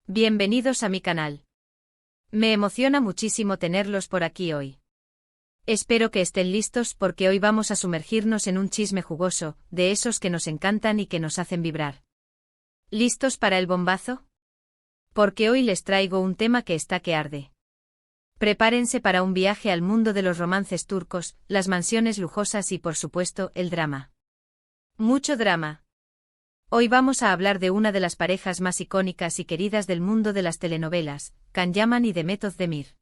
Bienvenidos a mi canal. Me emociona muchísimo tenerlos por aquí hoy. Espero que estén listos porque hoy vamos a sumergirnos en un chisme jugoso, de esos que nos encantan y que nos hacen vibrar. ¿Listos para el bombazo? Porque hoy les traigo un tema que está que arde. Prepárense para un viaje al mundo de los romances turcos, las mansiones lujosas y por supuesto, el drama. Mucho drama. Hoy vamos a hablar de una de las parejas más icónicas y queridas del mundo de las telenovelas, Can Yaman y Demet Özdemir.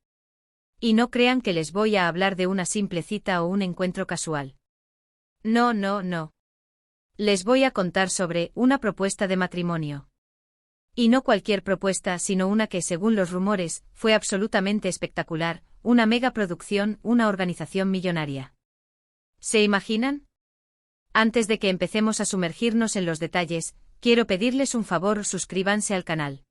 Y no crean que les voy a hablar de una simple cita o un encuentro casual. No, no, no. Les voy a contar sobre una propuesta de matrimonio. Y no cualquier propuesta, sino una que, según los rumores, fue absolutamente espectacular, una megaproducción, una organización millonaria. ¿Se imaginan? Antes de que empecemos a sumergirnos en los detalles, quiero pedirles un favor: suscríbanse al canal.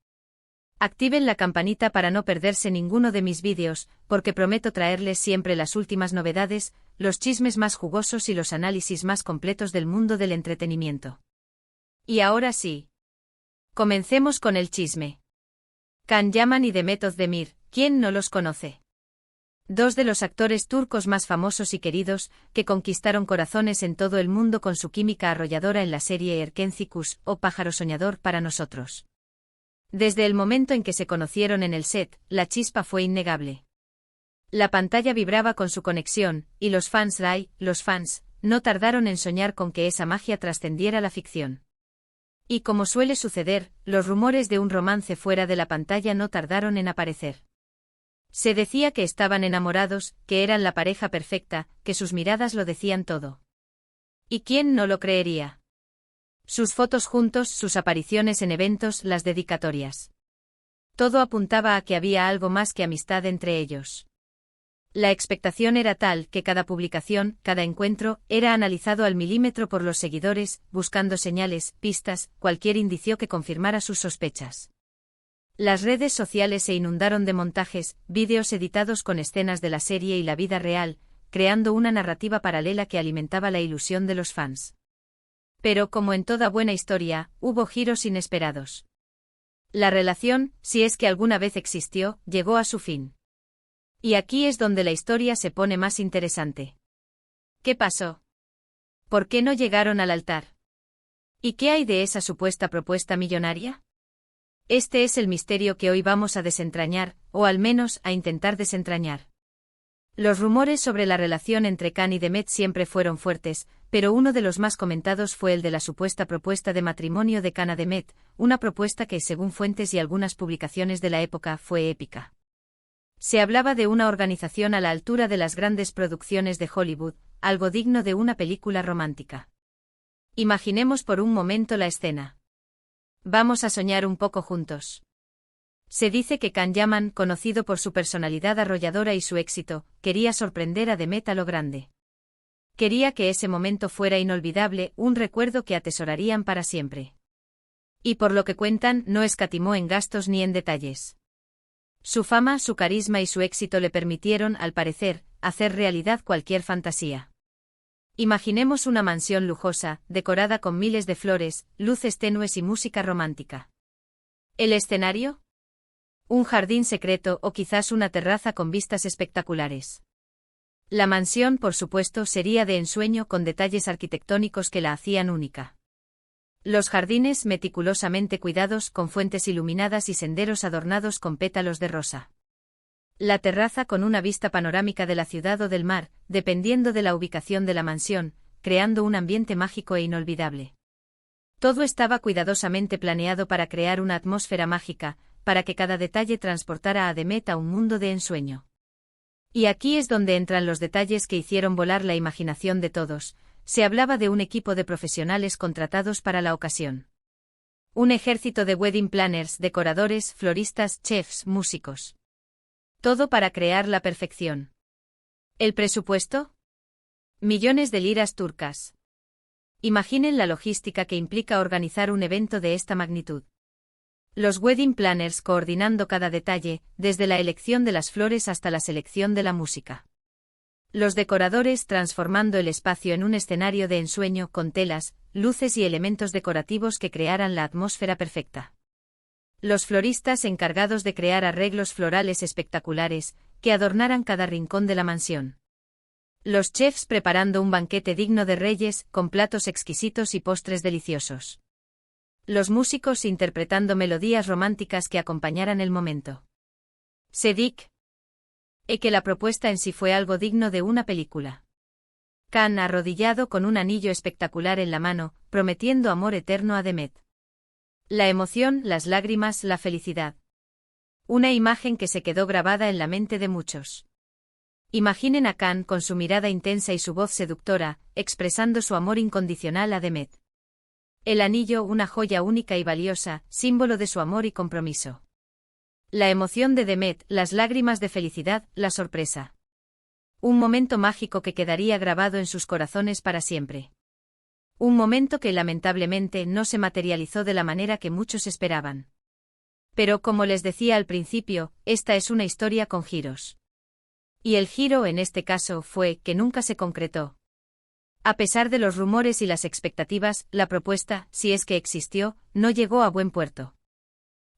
Activen la campanita para no perderse ninguno de mis vídeos, porque prometo traerles siempre las últimas novedades, los chismes más jugosos y los análisis más completos del mundo del entretenimiento. Y ahora sí. Comencemos con el chisme. Can Yaman y Demet Özdemir, ¿quién no los conoce? Dos de los actores turcos más famosos y queridos, que conquistaron corazones en todo el mundo con su química arrolladora en la serie Erkenci Kuş, o Pájaro Soñador para nosotros. Desde el momento en que se conocieron en el set, la chispa fue innegable. La pantalla vibraba con su conexión, y los fans, no tardaron en soñar con que esa magia trascendiera la ficción. Y como suele suceder, los rumores de un romance fuera de la pantalla no tardaron en aparecer. Se decía que estaban enamorados, que eran la pareja perfecta, que sus miradas lo decían todo. ¿Y quién no lo creería? Sus fotos juntos, sus apariciones en eventos, las dedicatorias. Todo apuntaba a que había algo más que amistad entre ellos. La expectación era tal que cada publicación, cada encuentro, era analizado al milímetro por los seguidores, buscando señales, pistas, cualquier indicio que confirmara sus sospechas. Las redes sociales se inundaron de montajes, vídeos editados con escenas de la serie y la vida real, creando una narrativa paralela que alimentaba la ilusión de los fans. Pero como en toda buena historia, hubo giros inesperados. La relación, si es que alguna vez existió, llegó a su fin. Y aquí es donde la historia se pone más interesante. ¿Qué pasó? ¿Por qué no llegaron al altar? ¿Y qué hay de esa supuesta propuesta millonaria? Este es el misterio que hoy vamos a desentrañar, o al menos a intentar desentrañar. Los rumores sobre la relación entre Can y Demet siempre fueron fuertes, pero uno de los más comentados fue el de la supuesta propuesta de matrimonio de Can a Demet, una propuesta que, según fuentes y algunas publicaciones de la época, fue épica. Se hablaba de una organización a la altura de las grandes producciones de Hollywood, algo digno de una película romántica. Imaginemos por un momento la escena. Vamos a soñar un poco juntos. Se dice que Can Yaman, conocido por su personalidad arrolladora y su éxito, quería sorprender a Demet a lo grande. Quería que ese momento fuera inolvidable, un recuerdo que atesorarían para siempre. Y por lo que cuentan, no escatimó en gastos ni en detalles. Su fama, su carisma y su éxito le permitieron, al parecer, hacer realidad cualquier fantasía. Imaginemos una mansión lujosa, decorada con miles de flores, luces tenues y música romántica. ¿El escenario? Un jardín secreto o quizás una terraza con vistas espectaculares. La mansión, por supuesto, sería de ensueño con detalles arquitectónicos que la hacían única. Los jardines meticulosamente cuidados con fuentes iluminadas y senderos adornados con pétalos de rosa. La terraza con una vista panorámica de la ciudad o del mar, dependiendo de la ubicación de la mansión, creando un ambiente mágico e inolvidable. Todo estaba cuidadosamente planeado para crear una atmósfera mágica, para que cada detalle transportara a Demet a un mundo de ensueño. Y aquí es donde entran los detalles que hicieron volar la imaginación de todos. Se hablaba de un equipo de profesionales contratados para la ocasión. Un ejército de wedding planners, decoradores, floristas, chefs, músicos. Todo para crear la perfección. ¿El presupuesto? Millones de liras turcas. Imaginen la logística que implica organizar un evento de esta magnitud. Los wedding planners coordinando cada detalle, desde la elección de las flores hasta la selección de la música. Los decoradores transformando el espacio en un escenario de ensueño con telas, luces y elementos decorativos que crearan la atmósfera perfecta. Los floristas encargados de crear arreglos florales espectaculares, que adornaran cada rincón de la mansión. Los chefs preparando un banquete digno de reyes, con platos exquisitos y postres deliciosos. Los músicos interpretando melodías románticas que acompañaran el momento. Se dice que la propuesta en sí fue algo digno de una película. Can arrodillado con un anillo espectacular en la mano, prometiendo amor eterno a Demet. La emoción, las lágrimas, la felicidad. Una imagen que se quedó grabada en la mente de muchos. Imaginen a Can con su mirada intensa y su voz seductora, expresando su amor incondicional a Demet. El anillo, una joya única y valiosa, símbolo de su amor y compromiso. La emoción de Demet, las lágrimas de felicidad, la sorpresa. Un momento mágico que quedaría grabado en sus corazones para siempre. Un momento que lamentablemente no se materializó de la manera que muchos esperaban. Pero como les decía al principio, esta es una historia con giros. Y el giro en este caso fue que nunca se concretó. A pesar de los rumores y las expectativas, la propuesta, si es que existió, no llegó a buen puerto.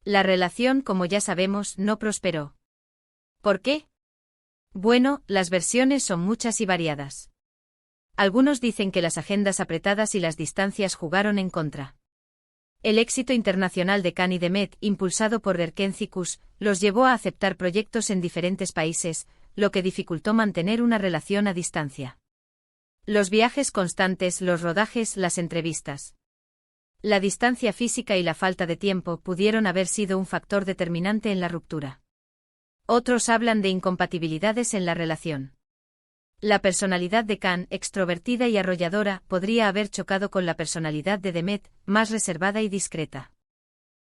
La relación, como ya sabemos, no prosperó. ¿Por qué? Bueno, las versiones son muchas y variadas. Algunos dicen que las agendas apretadas y las distancias jugaron en contra. El éxito internacional de Can y Demet, impulsado por Erkencikus, los llevó a aceptar proyectos en diferentes países, lo que dificultó mantener una relación a distancia. Los viajes constantes, los rodajes, las entrevistas. La distancia física y la falta de tiempo pudieron haber sido un factor determinante en la ruptura. Otros hablan de incompatibilidades en la relación. La personalidad de Can, extrovertida y arrolladora, podría haber chocado con la personalidad de Demet, más reservada y discreta.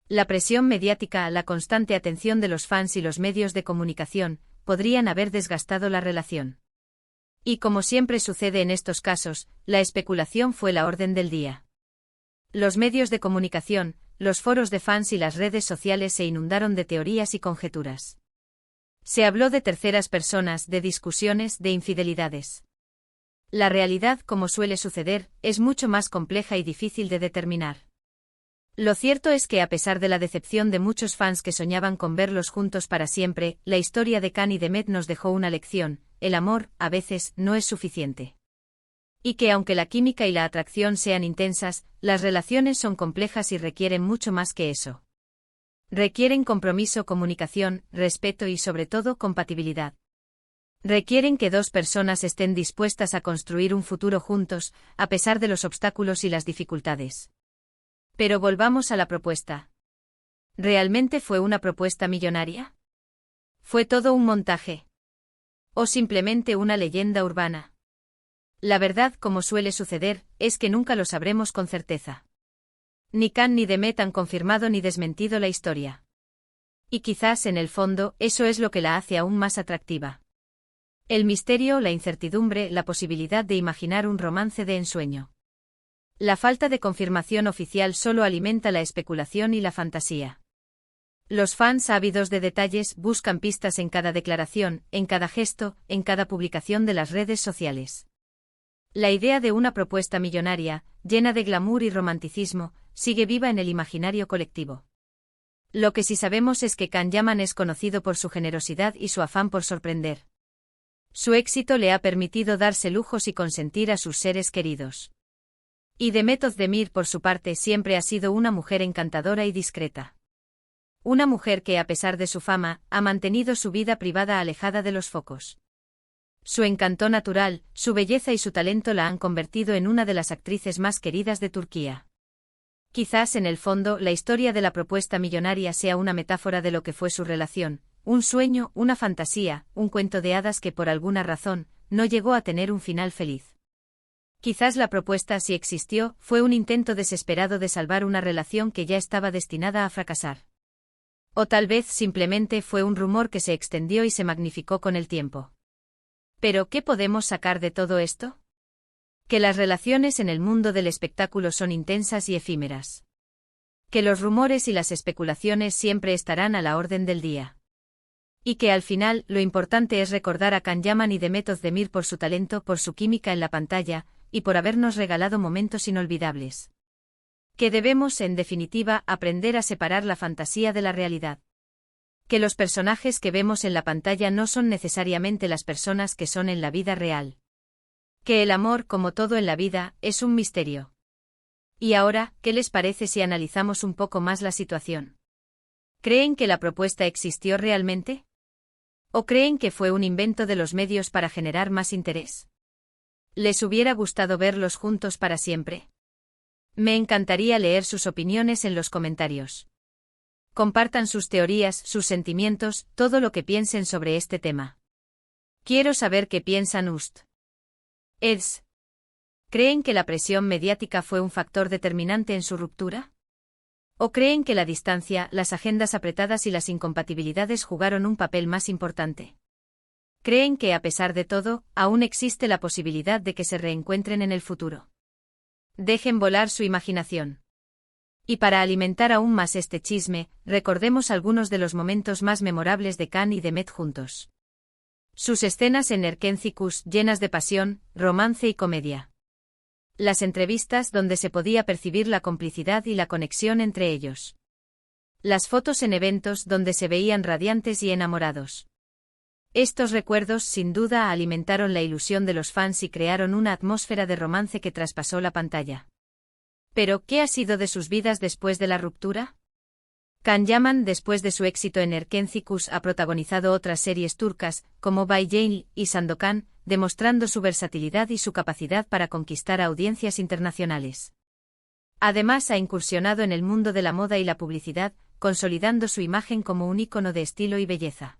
La presión mediática, la constante atención de los fans y los medios de comunicación, podrían haber desgastado la relación. Y como siempre sucede en estos casos, la especulación fue la orden del día. Los medios de comunicación, los foros de fans y las redes sociales se inundaron de teorías y conjeturas. Se habló de terceras personas, de discusiones, de infidelidades. La realidad, como suele suceder, es mucho más compleja y difícil de determinar. Lo cierto es que a pesar de la decepción de muchos fans que soñaban con verlos juntos para siempre, la historia de Can y Demet nos dejó una lección: el amor, a veces, no es suficiente. Y que aunque la química y la atracción sean intensas, las relaciones son complejas y requieren mucho más que eso. Requieren compromiso, comunicación, respeto y sobre todo compatibilidad. Requieren que dos personas estén dispuestas a construir un futuro juntos, a pesar de los obstáculos y las dificultades. Pero volvamos a la propuesta. ¿Realmente fue una propuesta millonaria? ¿Fue todo un montaje? ¿O simplemente una leyenda urbana? La verdad, como suele suceder, es que nunca lo sabremos con certeza. Ni Can ni Demet han confirmado ni desmentido la historia. Y quizás en el fondo, eso es lo que la hace aún más atractiva. El misterio, la incertidumbre, la posibilidad de imaginar un romance de ensueño. La falta de confirmación oficial solo alimenta la especulación y la fantasía. Los fans ávidos de detalles buscan pistas en cada declaración, en cada gesto, en cada publicación de las redes sociales. La idea de una propuesta millonaria, llena de glamour y romanticismo, sigue viva en el imaginario colectivo. Lo que sí sabemos es que Can Yaman es conocido por su generosidad y su afán por sorprender. Su éxito le ha permitido darse lujos y consentir a sus seres queridos. Y Demet Özdemir, por su parte, siempre ha sido una mujer encantadora y discreta. Una mujer que, a pesar de su fama, ha mantenido su vida privada alejada de los focos. Su encanto natural, su belleza y su talento la han convertido en una de las actrices más queridas de Turquía. Quizás en el fondo la historia de la propuesta millonaria sea una metáfora de lo que fue su relación, un sueño, una fantasía, un cuento de hadas que por alguna razón no llegó a tener un final feliz. Quizás la propuesta, si existió, fue un intento desesperado de salvar una relación que ya estaba destinada a fracasar. O tal vez simplemente fue un rumor que se extendió y se magnificó con el tiempo. ¿Pero qué podemos sacar de todo esto? Que las relaciones en el mundo del espectáculo son intensas y efímeras. Que los rumores y las especulaciones siempre estarán a la orden del día. Y que al final lo importante es recordar a Can Yaman y Demet Özdemir por su talento, por su química en la pantalla, y por habernos regalado momentos inolvidables. Que debemos, en definitiva, aprender a separar la fantasía de la realidad. Que los personajes que vemos en la pantalla no son necesariamente las personas que son en la vida real. Que el amor, como todo en la vida, es un misterio. Y ahora, ¿qué les parece si analizamos un poco más la situación? ¿Creen que la propuesta existió realmente? ¿O creen que fue un invento de los medios para generar más interés? ¿Les hubiera gustado verlos juntos para siempre? Me encantaría leer sus opiniones en los comentarios. Compartan sus teorías, sus sentimientos, todo lo que piensen sobre este tema. Quiero saber qué piensan ustedes. ¿Creen que la presión mediática fue un factor determinante en su ruptura? ¿O creen que la distancia, las agendas apretadas y las incompatibilidades jugaron un papel más importante? ¿Creen que, a pesar de todo, aún existe la posibilidad de que se reencuentren en el futuro? Dejen volar su imaginación. Y para alimentar aún más este chisme, recordemos algunos de los momentos más memorables de Can y de Met juntos. Sus escenas en Erkenci-Kus llenas de pasión, romance y comedia. Las entrevistas donde se podía percibir la complicidad y la conexión entre ellos. Las fotos en eventos donde se veían radiantes y enamorados. Estos recuerdos sin duda alimentaron la ilusión de los fans y crearon una atmósfera de romance que traspasó la pantalla. Pero, ¿qué ha sido de sus vidas después de la ruptura? Can Yaman, después de su éxito en Erkenci-Kus, ha protagonizado otras series turcas, como Bay Jail y Sandokan, demostrando su versatilidad y su capacidad para conquistar audiencias internacionales. Además, ha incursionado en el mundo de la moda y la publicidad, consolidando su imagen como un ícono de estilo y belleza.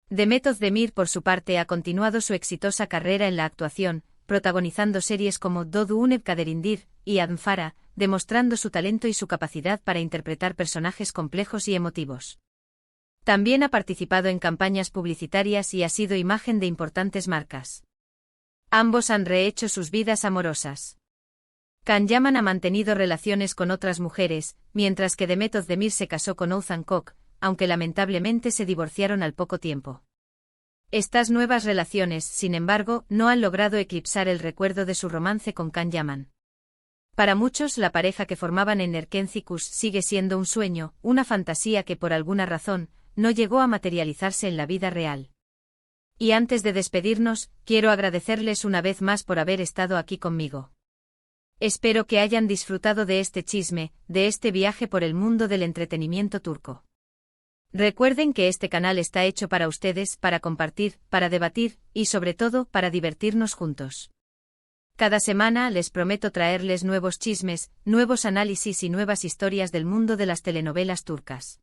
Demet Özdemir, por su parte, ha continuado su exitosa carrera en la actuación, protagonizando series como Doğduğun Kaderindir y Adnfara, demostrando su talento y su capacidad para interpretar personajes complejos y emotivos. También ha participado en campañas publicitarias y ha sido imagen de importantes marcas. Ambos han rehecho sus vidas amorosas. Can Yaman ha mantenido relaciones con otras mujeres, mientras que Demet Özdemir se casó con Oğuzhan Koç, aunque lamentablemente se divorciaron al poco tiempo. Estas nuevas relaciones, sin embargo, no han logrado eclipsar el recuerdo de su romance con Can Yaman. Para muchos, la pareja que formaban en Erkenci-Kus sigue siendo un sueño, una fantasía que por alguna razón no llegó a materializarse en la vida real. Y antes de despedirnos, quiero agradecerles una vez más por haber estado aquí conmigo. Espero que hayan disfrutado de este chisme, de este viaje por el mundo del entretenimiento turco. Recuerden que este canal está hecho para ustedes, para compartir, para debatir, y sobre todo, para divertirnos juntos. Cada semana les prometo traerles nuevos chismes, nuevos análisis y nuevas historias del mundo de las telenovelas turcas.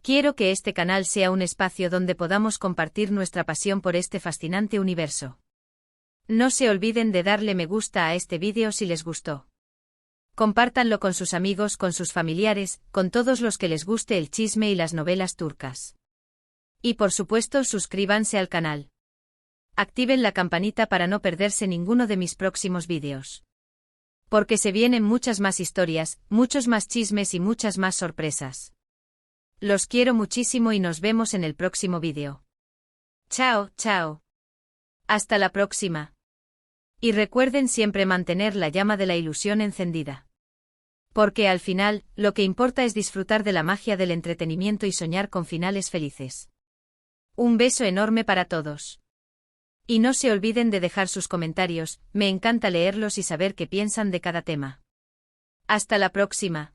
Quiero que este canal sea un espacio donde podamos compartir nuestra pasión por este fascinante universo. No se olviden de darle me gusta a este vídeo si les gustó. Compártanlo con sus amigos, con sus familiares, con todos los que les guste el chisme y las novelas turcas. Y por supuesto, suscríbanse al canal. Activen la campanita para no perderse ninguno de mis próximos vídeos. Porque se vienen muchas más historias, muchos más chismes y muchas más sorpresas. Los quiero muchísimo y nos vemos en el próximo vídeo. Chao, chao. Hasta la próxima. Y recuerden siempre mantener la llama de la ilusión encendida. Porque al final, lo que importa es disfrutar de la magia del entretenimiento y soñar con finales felices. Un beso enorme para todos. Y no se olviden de dejar sus comentarios, me encanta leerlos y saber qué piensan de cada tema. Hasta la próxima.